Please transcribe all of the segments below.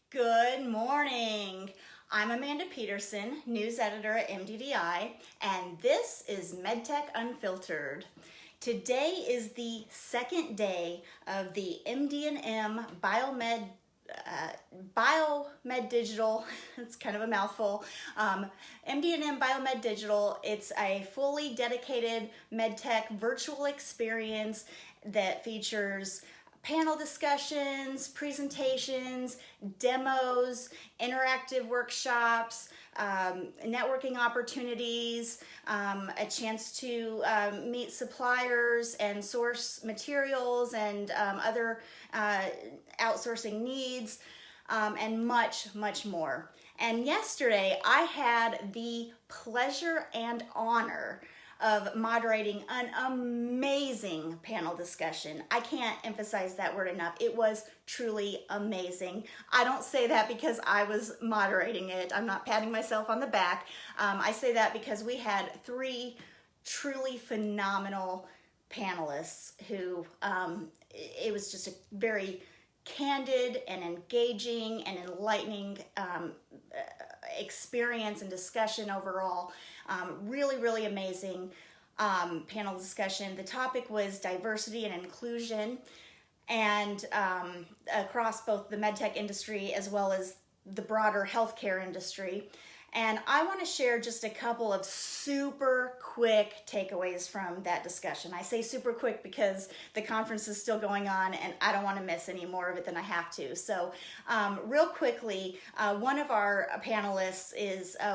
Good morning. I'm Amanda Pedersen, news editor at MD+DI, and this is Medtech Unfiltered. Today is the second day of the MD&M BIOMEDevice. It's kind of a mouthful. MD&M BIOMEDevice. It's a fully dedicated medtech virtual experience that features panel discussions, presentations, demos, interactive workshops, networking opportunities, a chance to meet suppliers and source materials and other outsourcing needs, and much, much more. And yesterday I had the pleasure and honor of moderating an amazing panel discussion. I can't emphasize that word enough. It was truly amazing. I don't say that because I was moderating it. I'm not patting myself on the back. I say that because we had three truly phenomenal panelists who, it was just a very candid and engaging and enlightening experience and discussion overall. Really, really amazing panel discussion. The topic was diversity and inclusion, and across both the medtech industry as well as the broader healthcare industry. And I want to share just a couple of super quick takeaways from that discussion. I say super quick because the conference is still going on and I don't want to miss any more of it than I have to. So real quickly, one of our panelists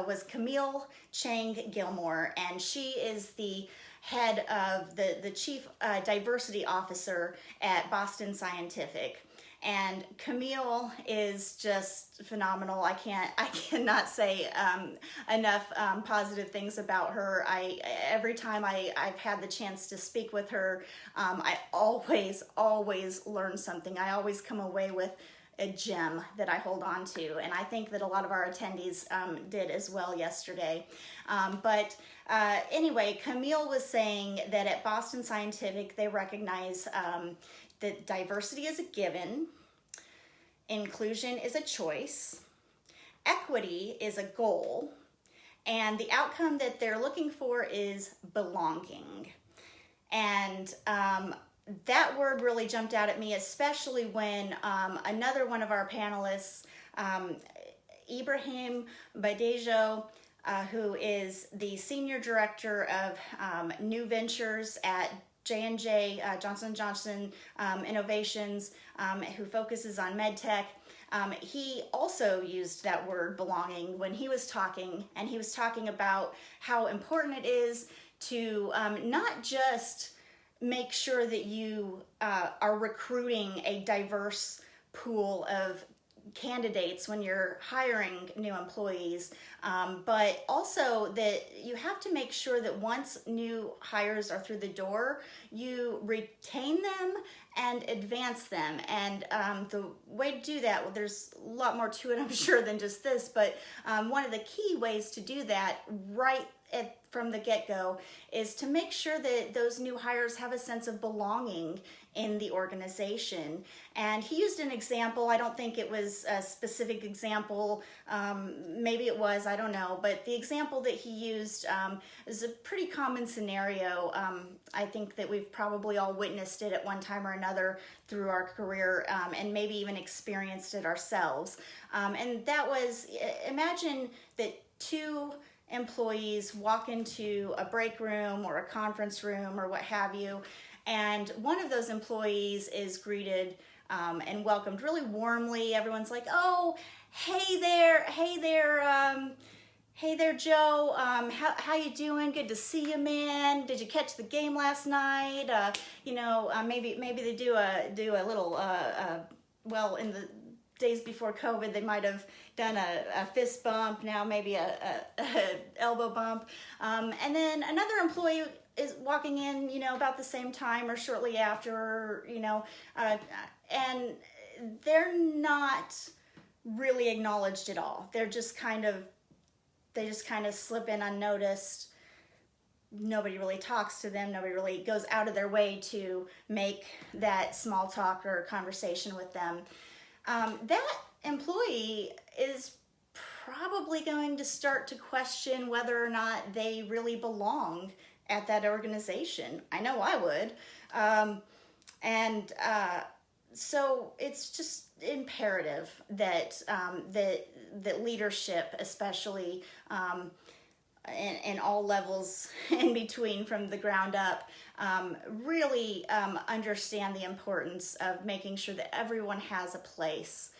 was Camille Chang Gilmore, and she is the head of the chief diversity officer at Boston Scientific. And Camille is just phenomenal. I cannot say enough positive things about her. Every time I've had the chance to speak with her, I always learn something. I always come away with a gem that I hold on to, and I think that a lot of our attendees did as well yesterday. Anyway, Camille was saying that at Boston Scientific they recognize that diversity is a given, inclusion is a choice, equity is a goal, and the outcome that they're looking for is belonging. And that word really jumped out at me, especially when another one of our panelists, Ibrahim Badejo, who is the Senior Director of New Ventures at J&J, Johnson & Johnson Innovations, who focuses on medtech. He also used that word belonging when he was talking, and he was talking about how important it is to not just make sure that you are recruiting a diverse pool of candidates when you're hiring new employees, but also that you have to make sure that once new hires are through the door, you retain them and advance them. And the way to do that, well, there's a lot more to it, I'm sure, than just this, but one of the key ways to do that from the get-go is to make sure that those new hires have a sense of belonging in the organization. And he used an example. I don't think it was a specific example. Maybe it was, I don't know. But the example that he used is a pretty common scenario. I think that we've probably all witnessed it at one time or another through our career, and maybe even experienced it ourselves. And that was, imagine that two employees walk into a break room or a conference room or what have you, and one of those employees is greeted and welcomed really warmly. Everyone's like, "Oh, hey there, Joe. How you doing? Good to see you, man. Did you catch the game last night? Maybe they do a little well, in the days before COVID, they might have done a fist bump, now maybe a elbow bump. And then another employee is walking in, about the same time or shortly after, and they're not really acknowledged at all. They just kind of slip in unnoticed. Nobody really talks to them. Nobody really goes out of their way to make that small talk or conversation with them. That employee is probably going to start to question whether or not they really belong at that organization. I know I would. So it's just imperative that that leadership, especially in all levels in between from the ground up, really understand the importance of making sure that everyone has a place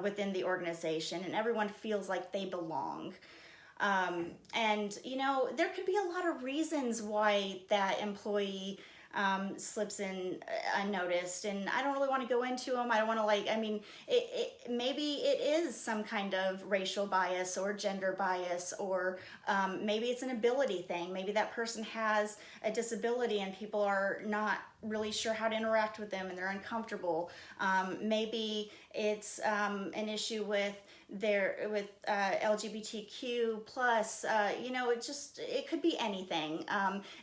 within the organization and everyone feels like they belong. And, you know, there could be a lot of reasons why that employee slips in unnoticed, and I don't really want to go into them. I don't want to maybe it is some kind of racial bias or gender bias, or maybe it's an ability thing. Maybe that person has a disability and people are not really sure how to interact with them and they're uncomfortable. Maybe it's an issue with LGBTQ plus, it could be anything.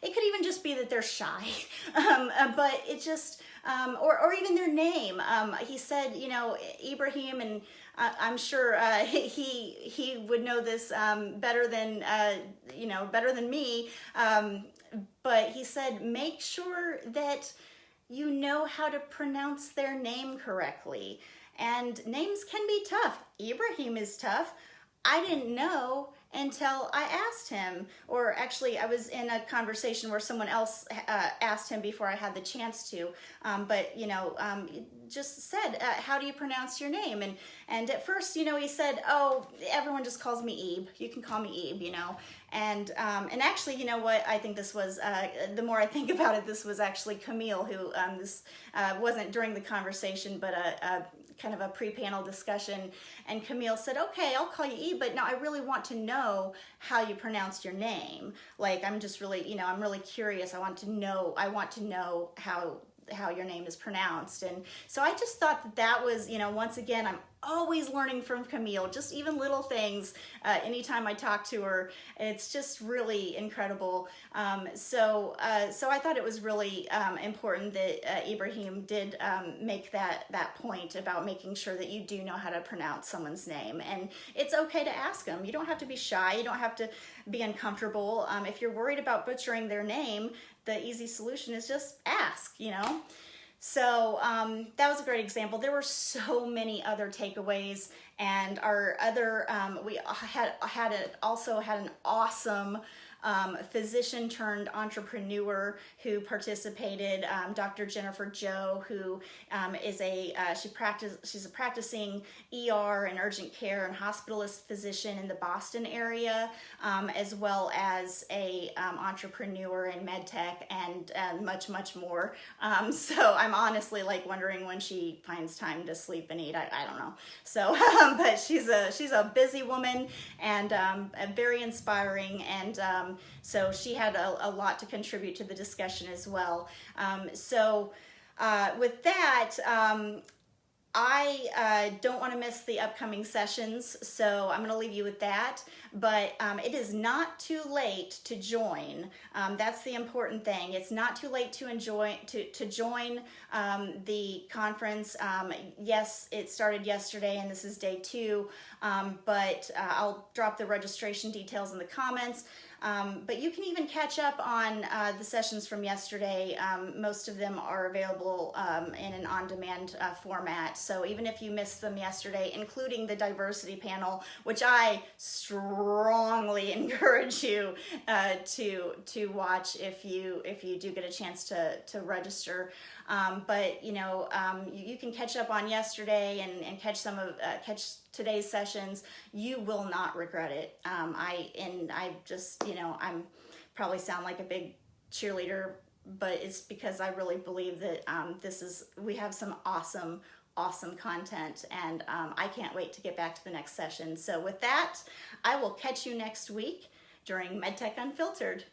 It could even just be that they're shy, but it just, or even their name. He said, Ibrahim, and I'm sure he would know this better than me. But he said, make sure that you know how to pronounce their name correctly. And names can be tough. Ibrahim is tough. I didn't know until I asked him, or actually I was in a conversation where someone else asked him before I had the chance to, just said, how do you pronounce your name? And at first, he said, oh, everyone just calls me Ebe. You can call me Ebe, And actually, you know what? I think this was, the more I think about it, this was actually Camille who, this wasn't during the conversation, but kind of a pre-panel discussion. And Camille said, okay, I'll call you Ebe, but now I really want to know how you pronounced your name. Like, I'm just really, I'm really curious. I want to know how your name is pronounced. And so I just thought that was, once again, I'm always learning from Camille, just even little things. Anytime I talk to her, it's just really incredible. So I thought it was really important that Ibrahim did make that point about making sure that you do know how to pronounce someone's name. And it's okay to ask them. You don't have to be shy. You don't have to be uncomfortable. If you're worried about butchering their name, the easy solution is just ask, So that was a great example. There were so many other takeaways, and our other, we also had an awesome physician turned entrepreneur who participated, Dr. Jennifer Joe, who is she's a practicing ER and urgent care and hospitalist physician in the Boston area, as well as a entrepreneur in Medtech and much, much more. So I'm honestly wondering when she finds time to sleep and eat. I don't know. So, but she's a busy woman and very inspiring, and so she had a lot to contribute to the discussion as well. With that, I don't want to miss the upcoming sessions, so I'm going to leave you with that. But it is not too late to join. That's the important thing. It's not too late to join the conference. Yes, it started yesterday, and this is day 2. But I'll drop the registration details in the comments. But you can even catch up on the sessions from yesterday. Most of them are available in an on-demand format. So even if you missed them yesterday, including the diversity panel, which I strongly encourage you to watch if you do get a chance to register. But you can catch up on yesterday and catch today's sessions. You will not regret it. I'm probably sound like a big cheerleader, but it's because I really believe that we have some awesome content, and I can't wait to get back to the next session. So with that, I will catch you next week during MedTech Unfiltered.